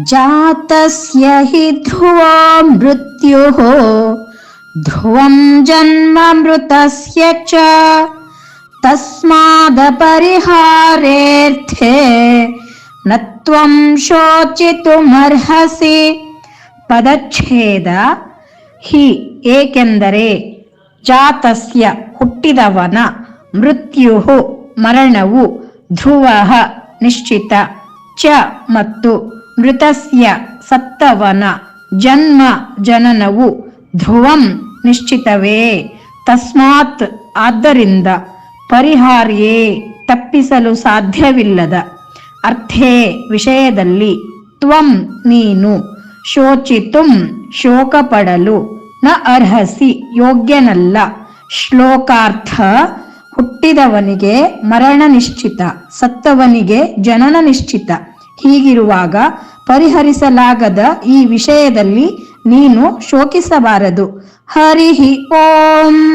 ಜಾತಸ್ಯ ಹಿ ಧ್ರುವೋ ಮೃತ್ಯುಃ ಧ್ರುವಂ ಜನ್ಮ ಮೃತಸ್ಯ ಚ ತಸ್ಮಾದಪರಿಹಾರೇರ್ಥೇ ನ ತ್ವಂ ಶೋಚಿತುಮರ್ಹಸಿ. ಪದಚ್ಛೇದ. ಹಿ ಏಕೆಂದರೆ, ಜಾತಸ್ಯ ಹುಟ್ಟಿದವನ, ಮೃತ್ಯುಹು ಮರಣವು, ಧ್ರುವಃ ನಿಶ್ಚಿತ, ಚ ಮತ್ತು ಮೃತಸ್ಯ ಸತ್ತವನ, ಜನ್ಮ ಜನನವು, ಧ್ರುವಂ ನಿಶ್ಚಿತವೇ, ತಸ್ಮಾತ್ ಆದ್ದರಿಂದ, ಪರಿಹಾರ್ಯೇ ತಪ್ಪಿಸಲು ಸಾಧ್ಯವಿಲ್ಲದ, ಅರ್ಥೇ ವಿಷಯದಲ್ಲಿ, ತ್ವಂ ನೀನು, ಶೋಚಿತುಂ ಶೋಕಪಡಲು, ನ ಅರ್ಹಸಿ ಯೋಗ್ಯನಲ್ಲ. ಶ್ಲೋಕಾರ್ಥ. ಹುಟ್ಟಿದವನಿಗೆ ಮರಣ ನಿಶ್ಚಿತ, ಸತ್ತವನಿಗೆ ಜನನ ನಿಶ್ಚಿತ. ಹೀಗಿರುವಾಗ ಪರಿಹರಿಸಲಾಗದ ಈ ವಿಷಯದಲ್ಲಿ ನೀನು ಶೋಕಿಸಬಾರದು. ಹರಿ ಓಂ.